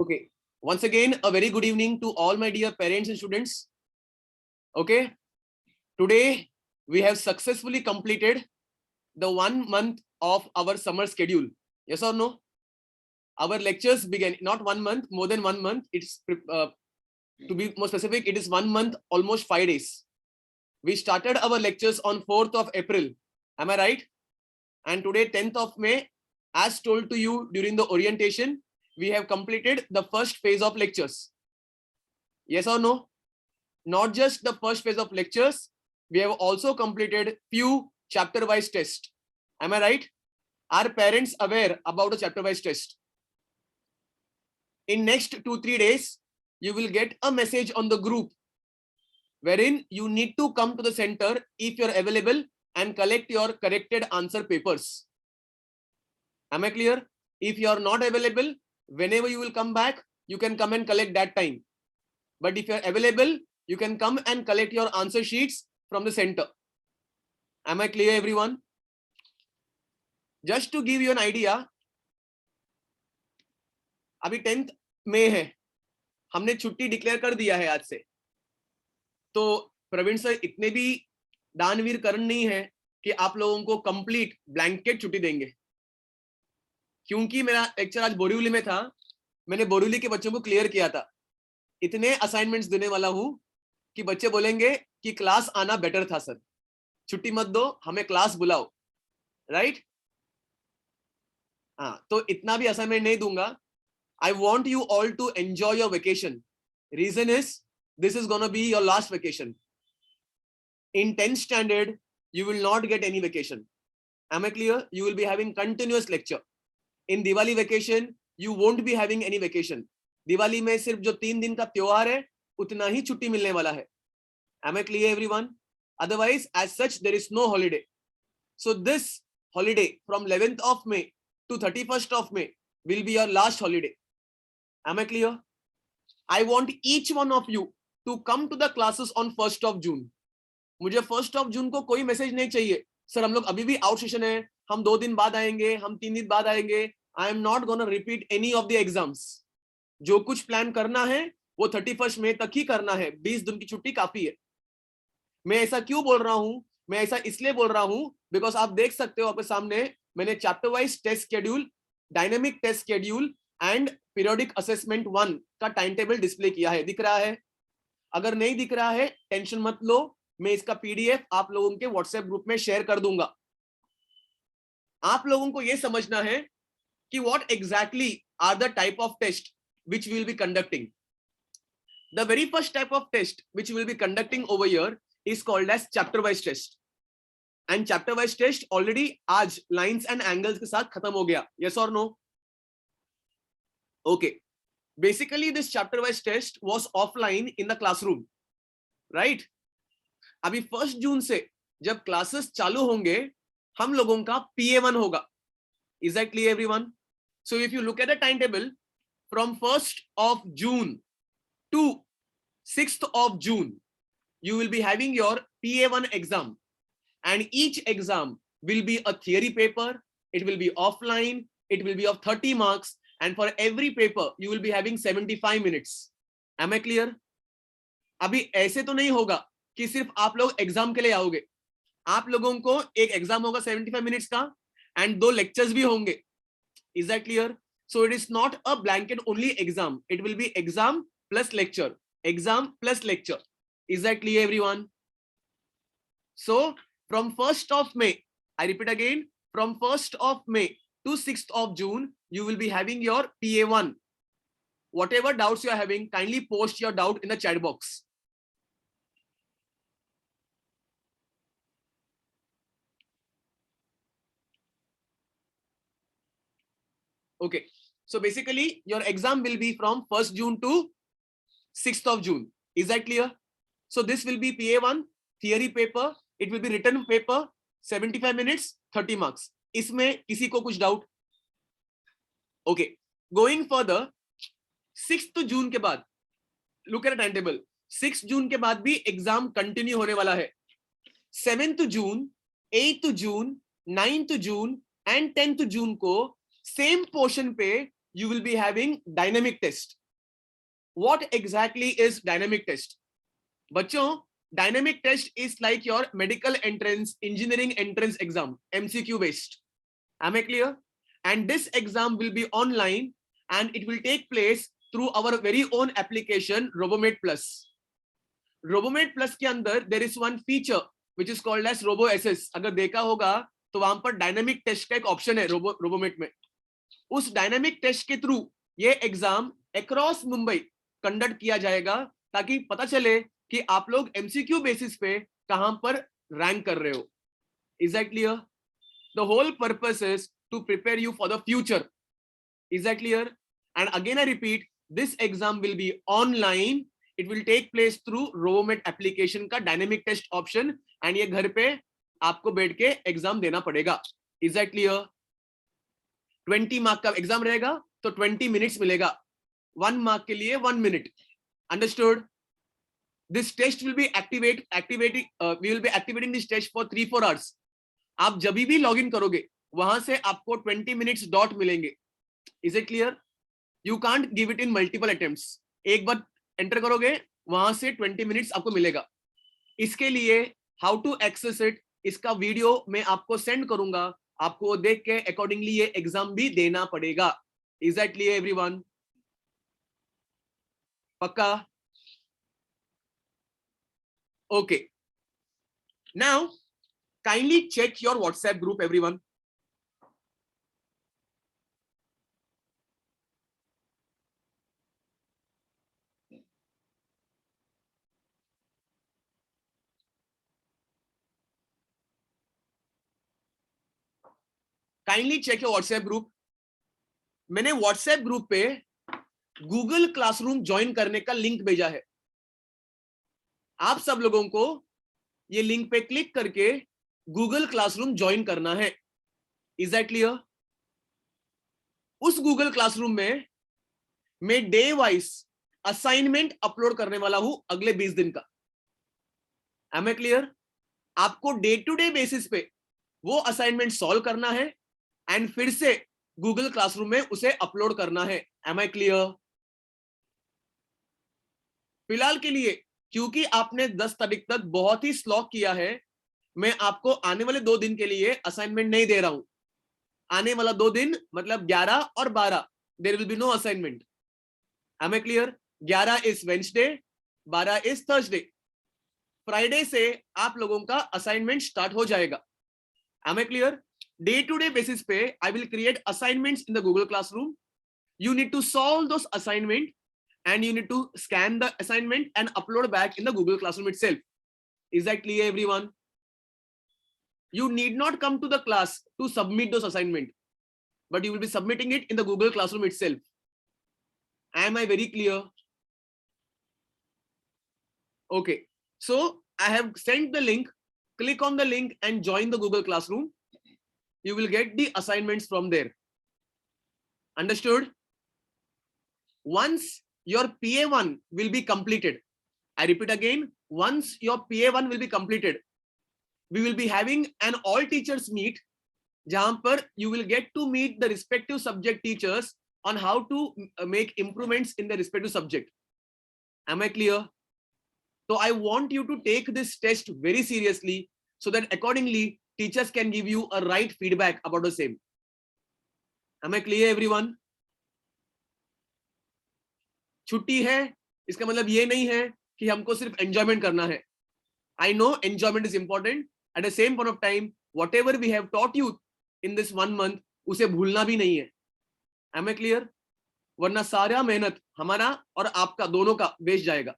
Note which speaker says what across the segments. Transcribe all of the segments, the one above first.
Speaker 1: Okay. Once again, a very good evening to all my dear parents and students. Okay. Today, we have successfully completed the 1 month of our summer schedule. Yes or no? Our lectures began not 1 month, more than 1 month. It's to be more specific, it is 1 month, almost 5 days. We started our lectures on 4th of April. Am I right? And today, 10th of May, as told to you during the orientation, we have completed the first phase of lectures. Yes or no? Not just the first phase of lectures, we have also completed few chapter-wise tests. Am I right? Are parents aware about the chapter-wise test? In next 2-3 days, you will get a message on the group wherein you need to come to the center if you're available and collect your corrected answer papers. Am I clear? If you are not available, whenever you will come back, you can come and collect that time. But if you are available, you can come and collect your answer sheets from the center. Am I clear, everyone? Just to give you an idea, अभी 10th मई है, हमने छुट्टी declare कर दिया है आज से. तो प्रवीण सर इतने भी दानवीर करण नहीं है कि आप लोगों को कंप्लीट ब्लैंकेट छुट्टी देंगे. क्योंकि मेरा लेक्चर आज बोरीवली में था, मैंने बोरीवली के बच्चों को क्लियर किया था. इतने असाइनमेंट्स देने वाला हूं कि बच्चे बोलेंगे कि क्लास आना बेटर था सर, छुट्टी मत दो, हमें क्लास बुलाओ. राइट? हाँ, तो इतना भी असाइनमेंट नहीं दूंगा. I want you all to enjoy your vacation. Reason is, this is gonna be your last vacation. In 10th standard, you will not get any vacation. Am I clear? You will be having continuous lecture. In Diwali vacation, you won't be having any vacation. Diwali में सिर्फ जो 3 दिन का त्योहार है, उतना ही छुट्टी मिलने वाला है. Am I clear, everyone? Otherwise, as such, there is no holiday. So this holiday from 11th of May to 31st of May will be your last holiday. Am I clear? I want each one of you to come to the classes on 1st of June. मुझे 1st of June को कोई message नहीं चाहिए. Sir हम लोग अभी भी out session है, हम 2 दिन बाद आएंगे, हम 3 दिन बाद आएंगे. I am not gonna repeat any of the exams. जो कुछ प्लान करना है वो 31st मई तक ही करना है. 20 दिन की छुट्टी काफी है. मैं ऐसा क्यों बोल रहा हूं? मैं ऐसा इसलिए बोल रहा हूं बिकॉज आप देख सकते हो आपके सामने मैंने chapter wise test schedule, dynamic test schedule and periodic assessment 1 का टाइम टेबल डिस्प्ले किया है. दिख रहा है? अगर नहीं दिख रहा है टेंशन मत लो, मैं इसका पीडीएफ आप लोगों के व्हाट्सएप ग्रुप में शेयर कर दूंगा. आप लोगों को यह समझना है कि what exactly are the type of test which we will be conducting. The very first type of test which we will be conducting over here is called as chapter wise test. And chapter wise test already आज lines and angles के साथ खत्म हो गया. Yes or no? Okay. Basically this chapter wise test was offline in the classroom. Right? अभी 1st जून से जब classes चालू होंगे हम लोगों का PA1 होगा. Is that clear, everyone? So if you look at the timetable, from 1st of June to 6th of June, you will be having your PA1 exam, and each exam will be a theory paper. It will be offline. It will be of 30 marks, and for every paper you will be having 75 minutes. Am I clear? अभी ऐसे तो नहीं होगा कि सिर्फ आप लोग exam के लिए आओगे. आप लोगों को एक एग्जाम होगा 75 मिनट्स का एंड 2 लेक्चर्स भी होंगे. Is that clear? So it is not a blanket only exam. It will be exam plus lecture. Exam plus lecture. Is that clear, everyone? So from 1st of May, I repeat again, from 1st of May to 6th of June, you will be having your PA1. Whatever doubts you are having, kindly post your doubt in the chat box. Okay. So basically your exam will be from 1st June to 6th of June. Is that clear? So this will be PA1 theory paper. It will be written paper, 75 minutes, 30 marks. इसमें किसी को कुछ doubt? Okay. Going further, 6th June के बाद, look at the timetable. 6th June के बाद भी exam continue होने वाला है. 7th June, 8th June, 9th June and 10th June को सेम पोर्शन पे you will be having dynamic test. What exactly is dynamic test? बच्चों, dynamic test is like your medical entrance, engineering entrance exam, MCQ based. Am I clear? And this exam will be online and it will take place through our very own application Robomate Plus. Robomate Plus के अंदर there is one feature which is called as Robo SS. अगर देखा होगा तो वहां पर dynamic test का एक ऑप्शन है रोबोमेट में. उस डायनामिक टेस्ट के थ्रू ये एग्जाम अक्रॉस मुंबई कंडक्ट किया जाएगा ताकि पता चले कि आप लोग एमसीक्यू बेसिस पे कहां पर रैंक कर रहे हो. Is that clear? The whole purpose is to prepare you for the future. Is that clear? And again I repeat, this exam will be online. It will take place through Robomate application का dynamic test option and ये घर पे आपको बैठ के exam देना पड़ेगा. Is that clear? 20 mark का एग्जाम रहेगा तो 20 मिनट्स मिलेगा. 1 मार्क के लिए 1 minute. Understood? This test will be activating we will be activating this test for 3-4 hours. आप जब भी लॉग इन करोगे वहां से आपको 20 मिनट्स डॉट मिलेंगे. Is it clear? You can't give it in multiple attempts. एक बार एंटर करोगे वहां से 20 मिनट्स आपको मिलेगा. इसके लिए हाउ टू एक्सेस इट, इसका वीडियो मैं आपको सेंड करूंगा. आपको देख के अकॉर्डिंगली ये एग्जाम भी देना पड़ेगा. Is that clear everyone? पक्का? Okay. Now kindly check your WhatsApp group everyone. Kindly check your WhatsApp group. मैंने व्हाट्सएप ग्रुप पे गूगल क्लासरूम ज्वाइन करने का लिंक भेजा है. आप सब लोगों को ये लिंक पे क्लिक करके गूगल क्लासरूम ज्वाइन करना है. Is that clear? उस गूगल क्लासरूम में मैं डे वाइज असाइनमेंट अपलोड करने वाला हूं अगले 20 दिन का. Am I clear? आपको डे टू डे बेसिस पे वो असाइनमेंट सॉल्व करना है एंड फिर से गूगल क्लासरूम में उसे अपलोड करना है. Am I clear? फिलहाल के लिए क्योंकि आपने 10 तारीख तक बहुत ही स्लॉक किया है, मैं आपको आने वाले 2 दिन के लिए असाइनमेंट नहीं दे रहा हूं. आने वाला 2 दिन मतलब 11 और 12 there will be no assignment. Am I clear? 11 is Wednesday, 12 is Thursday. Friday से आप लोगों का असाइनमेंट स्टार्ट हो जाएगा. Am I clear? Day to day basis पे I will create assignments in the Google classroom. You need to solve those assignment and you need to scan the assignment and upload back in the Google Classroom itself. Is that clear everyone? You need not come to the class to submit those assignment, but you will be submitting it in the Google Classroom itself. Am I very clear? Okay, so I have sent the link. Click on the link and join the Google Classroom. You will get the assignments from there. Understood? Once your PA1 will be completed, I repeat again, once your PA1 will be completed, we will be having an all teachers meet jahan par you will get to meet the respective subject teachers on how to make improvements in the respective subject. Am I clear? So I want you to take this test very seriously so that accordingly teachers can give you a right feedback about the same. Am I clear everyone? छुट्टी है इसका मतलब ये नहीं है कि हमको सिर्फ एंजॉयमेंट करना है. I know enjoyment is important. At the same point of time whatever we have taught you in this 1 month उसे भूलना भी नहीं है. Am I clear? वरना सारा मेहनत हमारा और आपका दोनों का वेस्ट जाएगा.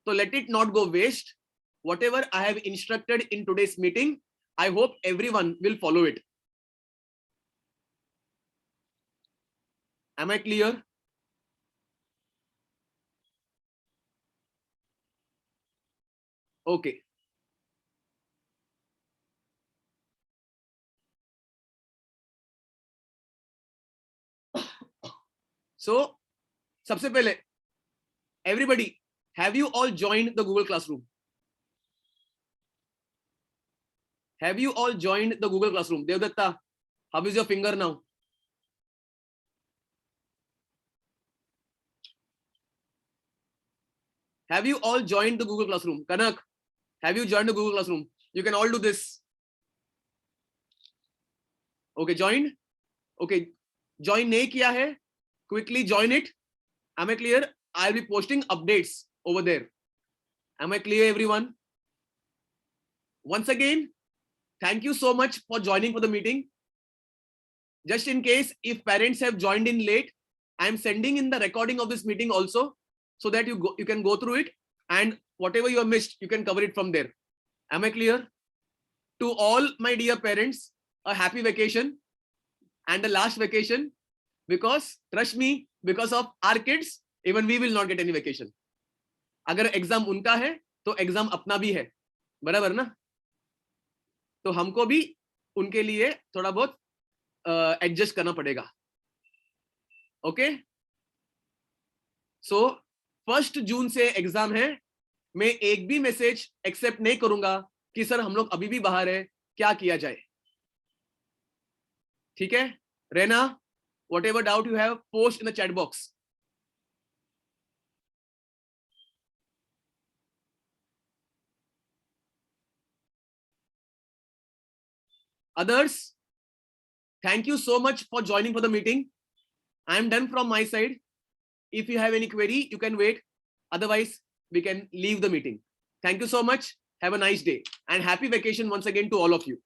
Speaker 1: तो let it not go waste. Whatever I have instructed in today's meeting, I hope everyone will follow it. Am I clear? Okay. So, सबसे पहले, everybody, have you all joined the Google Classroom? Have you all joined the Google Classroom? Devdatta, how is your finger now? Have you all joined the Google Classroom? Kanak, have you joined the Google Classroom? You can all do this. Okay, joined. Okay, join nahi kiya hai? Quickly join it. Am I clear? I'll be posting updates over there. Am I clear, everyone? Once again, thank you so much for joining for the meeting. Just in case if parents have joined in late, I am sending in the recording of this meeting also, so that you can go through it, and whatever you have missed, you can cover it from there. Am I clear? To all my dear parents, a happy vacation and the last vacation, because trust me, because of our kids, even we will not get any vacation. अगर exam उनका है तो exam अपना भी है, बराबर ना? तो हमको भी उनके लिए थोड़ा बहुत एडजस्ट करना पड़ेगा. ओके, सो 1 जून से एग्जाम है. मैं एक भी मैसेज एक्सेप्ट नहीं करूंगा कि सर हम लोग अभी भी बाहर है, क्या किया जाए. ठीक है Rena, whatever doubt you have, post in the chat box. Others, thank you so much for joining for the meeting. I am done from my side. If you have any query, you can wait. Otherwise, we can leave the meeting. Thank you so much. Have a nice day and happy vacation once again to all of you.